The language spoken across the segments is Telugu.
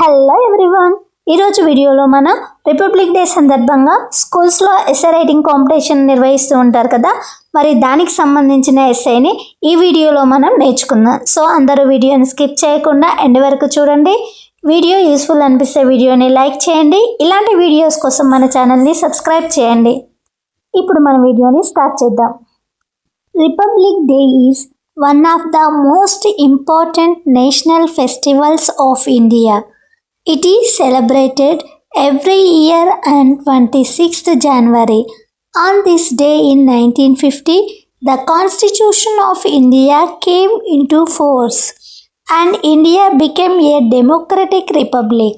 హలో ఎవ్రీవన్, ఈరోజు వీడియోలో మనం రిపబ్లిక్ డే సందర్భంగా స్కూల్స్లో ఎస్సే రైటింగ్ కాంపిటీషన్ నిర్వహిస్తూ ఉంటారు కదా. మరి దానికి సంబంధించిన ఎస్సేని ఈ వీడియోలో మనం నేర్చుకుందాం. సో అందరూ వీడియోని స్కిప్ చేయకుండా ఎండ్ వరకు చూడండి. వీడియో యూస్ఫుల్ అనిపిస్తే వీడియోని లైక్ చేయండి. ఇలాంటి వీడియోస్ కోసం మన ఛానల్ని సబ్స్క్రైబ్ చేయండి. ఇప్పుడు మన వీడియోని స్టార్ట్ చేద్దాం. Republic day is one of the most important national festivals of India. It is celebrated every year on 26th January. On this day in 1950, the Constitution of India came into force and India became a democratic republic.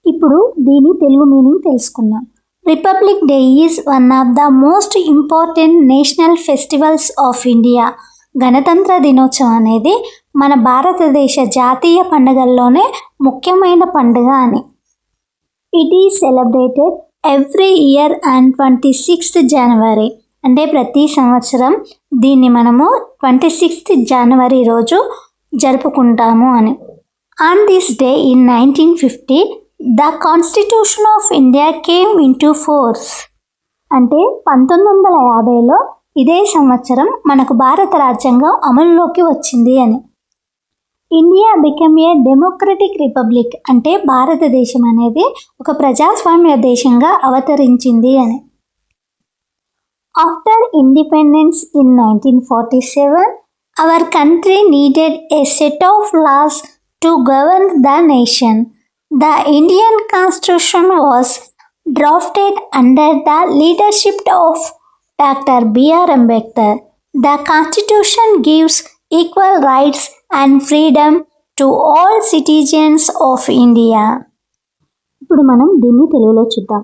ఇప్పుడు దీని తెలుగు మీనింగ్ తెలుసుకుందాం. Republic day is one of the most important national festivals of India. గణతంత్ర దినోత్సవం అనేది మన భారతదేశ జాతీయ పండుగల్లోనే ముఖ్యమైన పండుగ అని. It is celebrated every year on 26th January. అంటే ప్రతి సంవత్సరం దీన్ని మనము 26th January రోజు జరుపుకుంటాము అని. On this day in 1950 the constitution of India came into force. అంటే 1950లో ఇదే సంవత్సరం మనకు భారత రాజ్యాంగం అమలులోకి వచ్చింది అని. India become a democratic republic. అంటే భారతదేశం అనేది ఒక ప్రజాస్వామ్య దేశంగా అవతరించింది అని. After independence in 1947 our country needed a set of laws to govern the nation. The Indian constitution was drafted under the leadership of Dr. B.R. Ambedkar. The Constitution gives equal rights and freedom to all citizens of India. ఇప్పుడు మనం దీన్ని తెలుగులో చూద్దాం.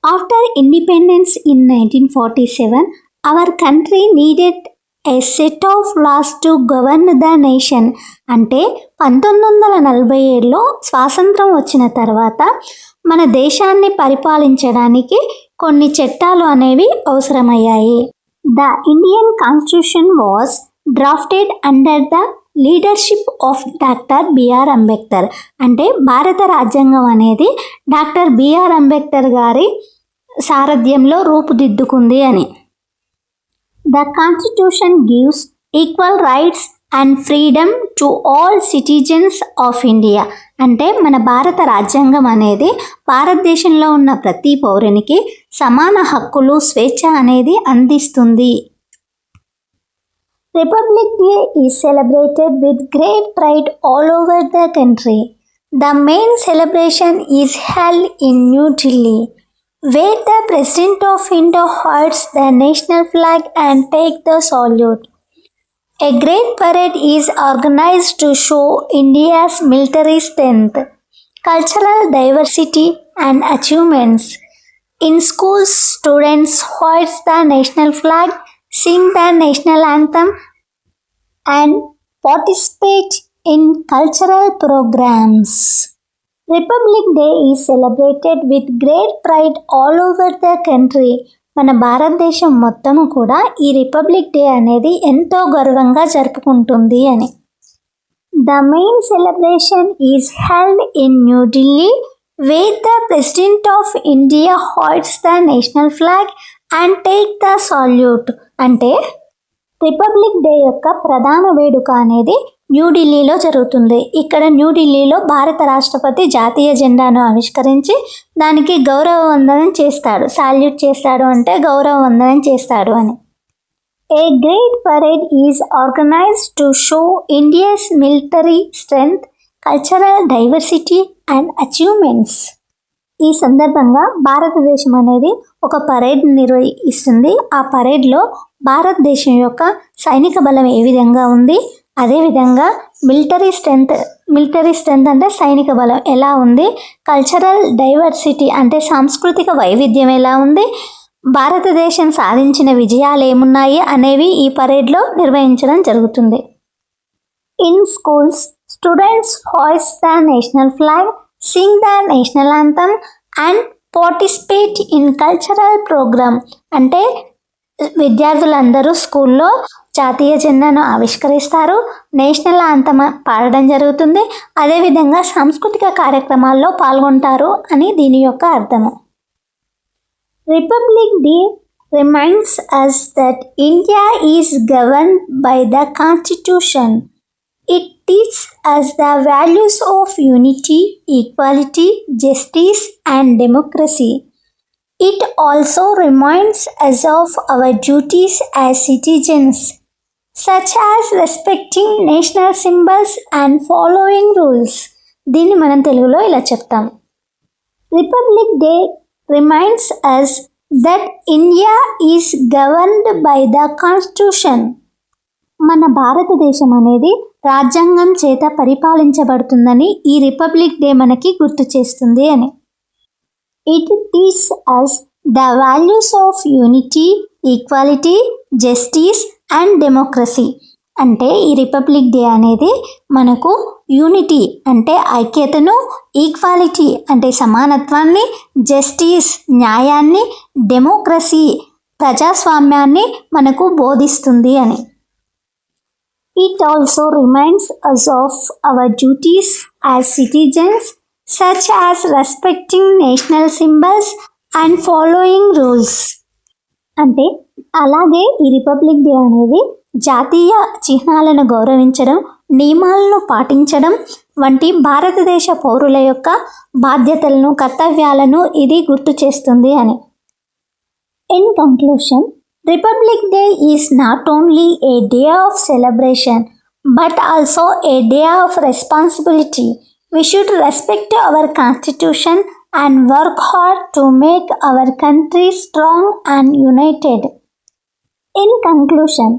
After independence in 1947 our country needed a set of laws to govern the nation. అంటే 1947లో స్వాతంత్రం వచ్చిన తర్వాత మన దేశాన్ని పరిపాలించడానికి కొన్ని చట్టాలు అనేవి అవసరమయ్యాయి. The Indian constitution was drafted under the leadership of doctor BR Ambedkar. అంటే భారత రాజ్యాంగం అనేది డాక్టర్ బిఆర్ అంబేద్కర్ గారి సారథ్యంలో రూపుదిద్దుకుంది అని. The constitution gives equal rights and freedom to all citizens of India. అంటే మన భారత రాజ్యాంగం అనేది భారతదేశంలో ఉన్న ప్రతి పౌరునికి సమాన హక్కులు, స్వేచ్ఛ అనేది అందిస్తుంది. Republic day is celebrated with great pride all over the country. The main celebration is held in new Delhi wear the president of India hoists the national flag and take the salute. A great parade is organized to show India's military strength, cultural diversity and achievements. In schools, students hoist the national flag, sing the national anthem and participate in cultural programs. Republic Day is celebrated with great pride all over the country. మన భారతదేశం మొత్తము కూడా ఈ రిపబ్లిక్ డే అనేది ఎంతో గర్వంగా జరుపుకుంటుంది అని. The main celebration is held in new Delhi wear the president of India hoists the national flag and take the salute. అంటే రిపబ్లిక్ డే యొక్క ప్రధాన వేడుక అనేది న్యూఢిల్లీలో జరుగుతుంది. ఇక్కడ న్యూఢిల్లీలో భారత రాష్ట్రపతి జాతీయ జెండాను ఆవిష్కరించి దానికి గౌరవ వందనం చేస్తాడు. సాల్యూట్ చేస్తాడు అంటే గౌరవ వందనం చేస్తాడు అని. A great parade is organised to show India's military strength, cultural diversity and achievements. ఈ సందర్భంగా భారతదేశం అనేది ఒక పరేడ్ నిర్వహిస్తుంది. ఆ పరేడ్లో భారతదేశం యొక్క సైనిక బలం ఏ విధంగా ఉంది, అదేవిధంగా మిలిటరీ స్ట్రెంగ్త్ అంటే సైనిక బలం ఎలా ఉంది, కల్చరల్ డైవర్సిటీ అంటే సాంస్కృతిక వైవిధ్యం ఎలా ఉంది, భారతదేశం సాధించిన విజయాలు ఏమున్నాయి అనేవి ఈ పరేడ్లో నిర్వహించడం జరుగుతుంది. In schools students hoist the national flag, sing the national anthem and participate in cultural program. అంటే విద్యార్థులందరూ స్కూల్లో జాతీయ జెండాను ఆవిష్కరిస్తారు, నేషనల్ యాంథమ్ పాడడం జరుగుతుంది, అదేవిధంగా సాంస్కృతిక కార్యక్రమాల్లో పాల్గొంటారు అని దీని యొక్క అర్థము. Republic day reminds us that India is governed by the Constitution. It teaches us the values of unity, equality, justice, and democracy. It also reminds us of our duties as citizens, such as respecting national symbols and following rules. దీన్ని మనం తెలుగులో ఇలా చెప్తాం. Republic day reminds us that India is governed by the Constitution. మన భారతదేశం అనేది రాజ్యాంగం చేత పరిపాలించబడుతుందని ఈ రిపబ్లిక్ డే మనకి గుర్తు చేస్తుంది అని. It teach us the values of unity, equality, justice and democracy. అంటే ఈ రిపబ్లిక్ డే అనేది మనకు యూనిటీ అంటే ఐక్యతను, ఈక్వాలిటీ అంటే సమానత్వాన్ని, జస్టిస్ న్యాయాన్ని, డెమోక్రసీ ప్రజాస్వామ్యాన్ని మనకు బోధిస్తుంది అని. It also reminds us of our duties as citizens, such as respecting national symbols and following rules. అంటే అలాగే ఈ రిపబ్లిక్ డే అనేది జాతీయ చిహ్నాలను గౌరవించడం, నియమాలను పాటించడం వంటి భారతదేశ పౌరుల యొక్క బాధ్యతలను, కర్తవ్యాలను ఇది గుర్తు చేస్తుంది అని. In conclusion, republic day is not only A day of celebration but also a day of responsibility. We should respect our constitution and work hard to make our country strong and united. In conclusion,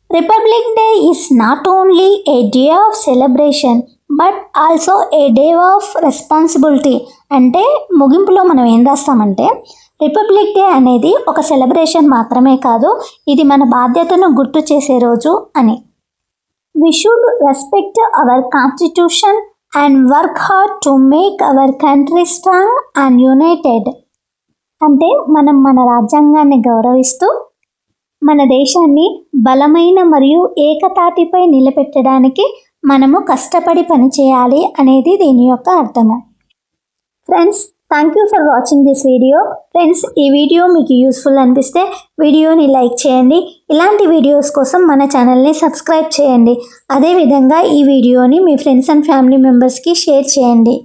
Republic Day is not only a day of celebration but also a day of responsibility. అంటే ముగింపులో మనం ఏం రాస్తామంటే రిపబ్లిక్ డే అనేది ఒక సెలబ్రేషన్ మాత్రమే కాదు, ఇది మన బాధ్యతను గుర్తు చేసే రోజు అని. We should respect our constitution and work hard to make our country strong and united. అంటే మనం మన రాజ్యాంగాన్ని గౌరవిస్తూ మన దేశాన్ని బలమైన మరియు ఏకతాటిపై నిలబెట్టడానికి మనము కష్టపడి పనిచేయాలి అనేది దీని యొక్క అర్థము. Friends, thank you for watching this video. Friends, ఈ వీడియో మీకు యూస్ఫుల్ అనిపిస్తే వీడియోని లైక్ చేయండి. ఇలాంటి వీడియోస్ కోసం మన ఛానల్ని సబ్స్క్రైబ్ చేయండి. అదేవిధంగా ఈ వీడియోని మీ ఫ్రెండ్స్ అండ్ ఫ్యామిలీ మెంబర్స్కి షేర్ చేయండి.